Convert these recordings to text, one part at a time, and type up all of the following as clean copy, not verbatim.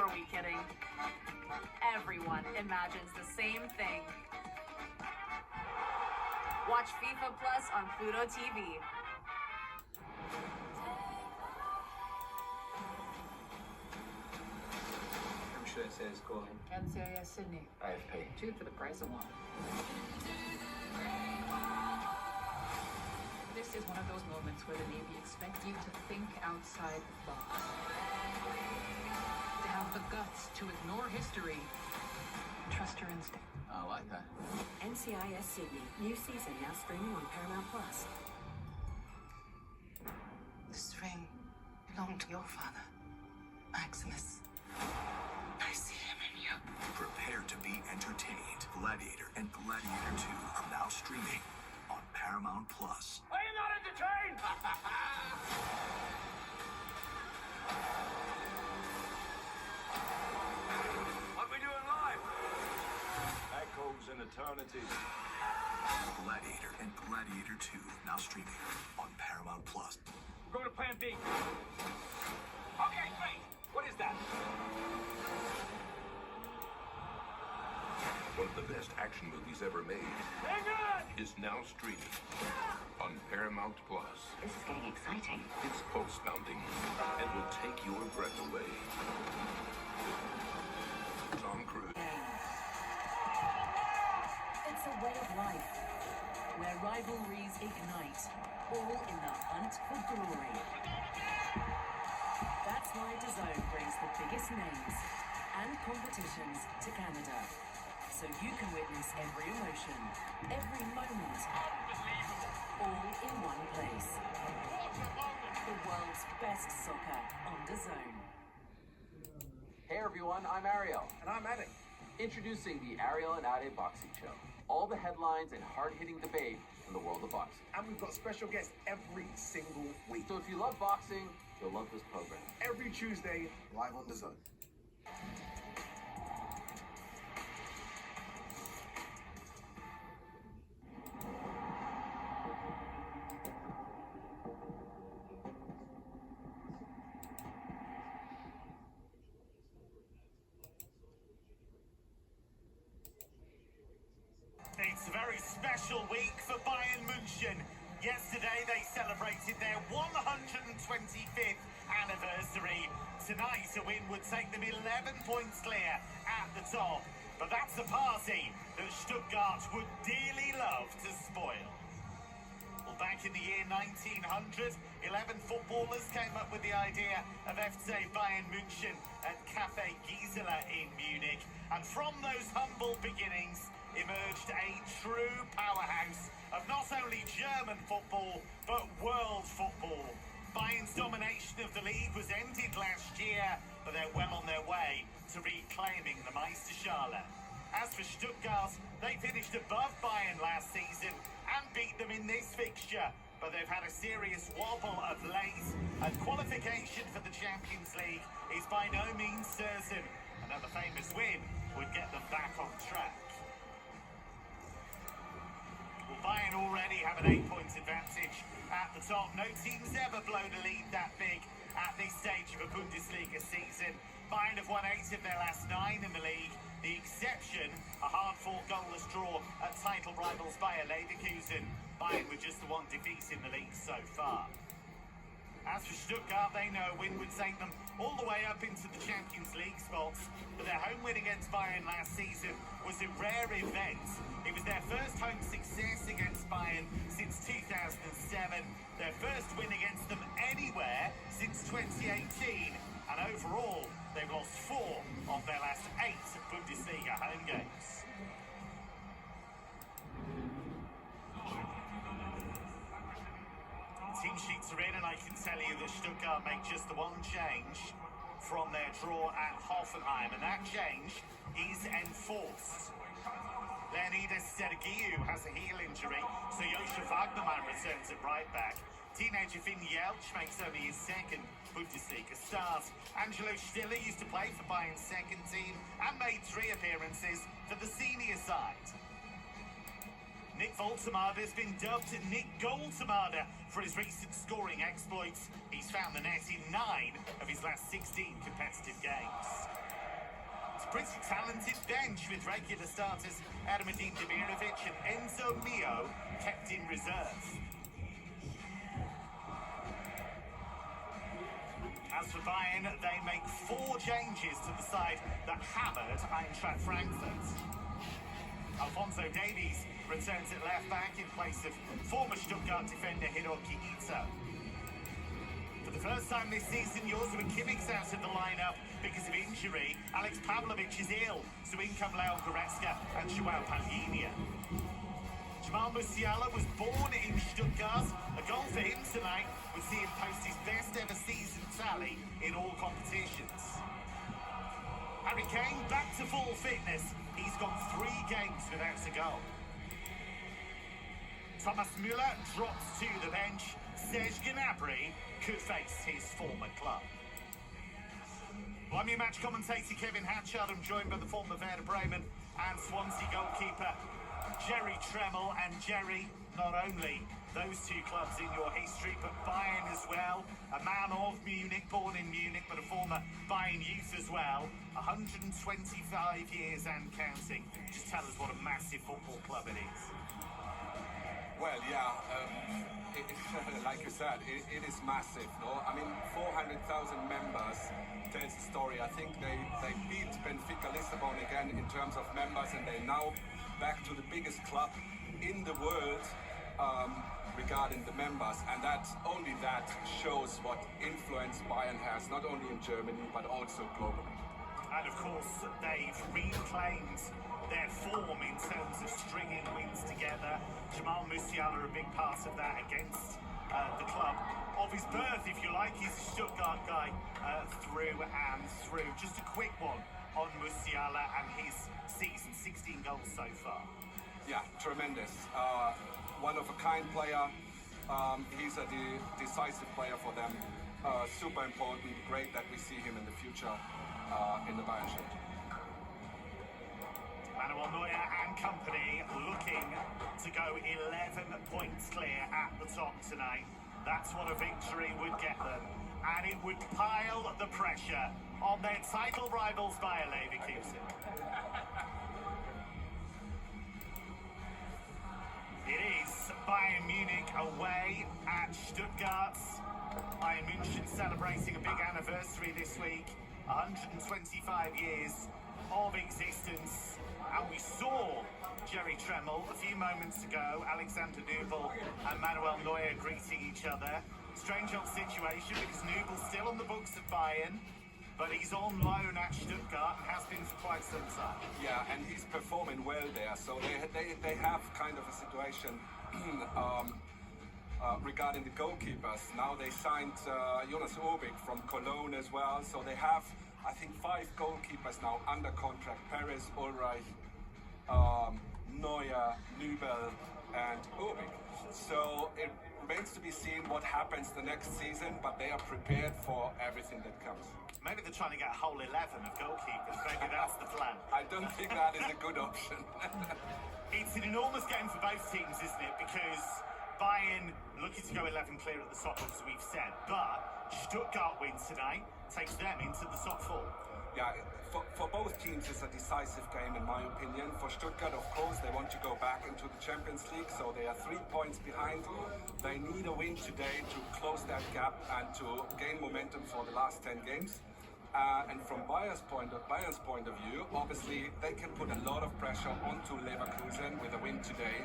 are we kidding? Everyone imagines the same thing. Watch FIFA Plus on Pluto TV. I'm sure it says calling. NCIS Sydney. AFP. 2 for the price of 1. This is one of those moments where the Navy expects you to think outside the box. To have the guts to ignore history. Trust your instinct. I like that. NCIS Sydney. New season now streaming on Paramount Plus. This ring belonged to your father, Maximus. I see him in you. Prepare to be entertained. Gladiator and Gladiator 2 are now streaming on Paramount Plus. Are you not entertained? What we doing live? Echoes in eternity. Gladiator and Gladiator 2 now streaming on Paramount Plus. Go to plan B. Okay, wait. What is that? One of the best action movies ever made Hang on! is now streaming on Paramount Plus. This is getting exciting. It's pulse-pounding and will take your breath away. Tom Cruise. It's a way of life, where rivalries ignite, all in the hunt for glory. That's why DAZN brings the biggest names and competitions to Canada, so you can witness every emotion, every moment, all in one place. The world's best soccer on DAZN. Hey everyone, I'm Ariel. And I'm Adam. Introducing the Ariel and Ade Boxing Show. All the headlines and hard-hitting debate from the world of boxing. And we've got special guests every single week. So if you love boxing, you'll love this program. Every Tuesday, live on DAZN. It's a very special week for Bayern München. Yesterday they celebrated their 125th anniversary. Tonight a win would take them 11 points clear at the top. But that's a party that Stuttgart would dearly love to spoil. Well, back in the year 1900, 11 footballers came up with the idea of FC Bayern München at Café Gisela in Munich. And from those humble beginnings emerged a true powerhouse of not only German football, but world football. Bayern's domination of the league was ended last year, but they're well on their way to reclaiming the Meisterschale. As for Stuttgart, they finished above Bayern last season and beat them in this fixture, but they've had a serious wobble of late, and qualification for the Champions League is by no means certain. Another famous win would get them back on track. Well, Bayern already have an 8-point advantage at the top. No team's ever blown a lead that big at this stage of a Bundesliga season. Bayern have won 8 of their last 9 in the league. The exception, a hard-fought goalless draw at title rivals Bayer Leverkusen. Bayern with just the one defeat in the league so far. As for Stuttgart, they know a win would take them all the way up into the Champions League spots. But their home win against Bayern last season was a rare event. It was their first home success against Bayern since 2007. Their first win against them anywhere since 2018. And overall, they've lost 4 of their last 8 Bundesliga home games. Team sheets are in, and I can tell you that Stuttgart make just the one change from their draw at Hoffenheim, and that change is enforced. Leonidas Sergiu has a heel injury, so Josef Wagnermann returns at right back. Teenager Finn Jeltsch makes only his second Bundesliga start. Angelo Stiller used to play for Bayern's second team and made 3 appearances for the senior side. Nick Woltemade has been dubbed Nick Goldtemade for his recent scoring exploits. He's found the net in 9 of his last 16 competitive games. pretty talented bench with regular starters Ermedin Demirovic and Enzo Mio kept in reserve. As for Bayern, they make 4 changes to the side that hammered Eintracht Frankfurt. Alphonso Davies returns at left back in place of former Stuttgart defender Hiroki Ito. For the first time this season, Joshua Kimmich's out of the lineup because of injury. Alex Pavlovic is ill, so in come Leon Goretzka and Joao Palhinha. Jamal Musiala was born in Stuttgart. A goal for him tonight would see him post his best ever season tally in all competitions. Harry Kane back to full fitness. He's got 3 games without a goal. Thomas Müller drops to the bench. Serge Gnabry could face his former club. Well, I'm your match commentator Kevin Hatchard. I'm joined by the former Werder Bremen and Swansea goalkeeper Jerry Tremmell. And Jerry, not only those 2 clubs in your history, but Bayern as well. A man of Munich, born in Munich, but a former Bayern youth as well. 125 years and counting. Just tell us what a massive football club it is. Well, yeah, like you said, it is massive, no? I mean, 400,000 members tells the story. I think they beat Benfica Lisbon again in terms of members, and they're now back to the biggest club in the world regarding the members, and that shows what influence Bayern has, not only in Germany, but also globally. And of course, they've reclaimed their form in terms of stringing wins together. Jamal Musiala a big part of that against the club of his birth, if you like. He's a Stuttgart guy through and through. Just a quick one on Musiala and his season, 16 goals so far. Yeah, tremendous. One of a kind player. He's a decisive player for them. Super important. Great that we see him in the future in the Bayern shirt. Manuel Neuer and company looking to go 11 points clear at the top tonight. That's what a victory would get them. And it would pile the pressure on their title rivals Bayer Leverkusen. It is Bayern Munich away at Stuttgart. Bayern München celebrating a big anniversary this week. 125 years of existence. And we saw Jerry Tremmell a few moments ago, Alexander Nubel and Manuel Neuer greeting each other. Strange old situation because Nubel's still on the books of Bayern, but he's on loan at Stuttgart and has been for quite some time. Yeah, and he's performing well there. So they have kind of a situation regarding the goalkeepers. Now they signed Jonas Obik from Cologne as well. So they have, I think, 5 goalkeepers now under contract. Perez, Ulreich, Neuer, Nubel and Obik. So it remains to be seen what happens the next season, but they are prepared for everything that comes. Maybe they're trying to get a whole 11 of goalkeepers. Maybe that's the plan. I don't think that is a good option. It's an enormous game for both teams, isn't it? Because Bayern looking to go 11 clear at the top, as we've said. But Stuttgart wins tonight, takes them into the top 4. Yeah, for both teams it's a decisive game in my opinion. For Stuttgart, of course, they want to go back into the Champions League, so they are 3 points behind. They need a win today to close that gap and to gain momentum for the last 10 games. And from Bayern's point of view, obviously they can put a lot of pressure onto Leverkusen with a win today,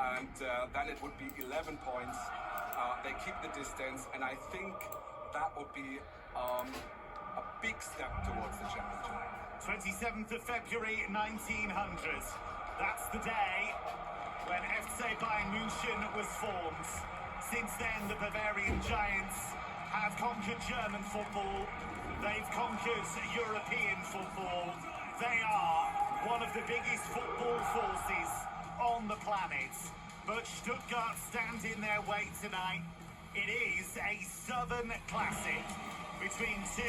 and then it would be 11 points. They keep the distance, and I think that would be a big step towards the championship. 27th of February 1900. That's the day when FC Bayern München was formed. Since then, the Bavarian Giants have conquered German football. They've conquered European football. They are one of the biggest football forces on the planet. But Stuttgart stand in their way tonight. It is a southern classic between two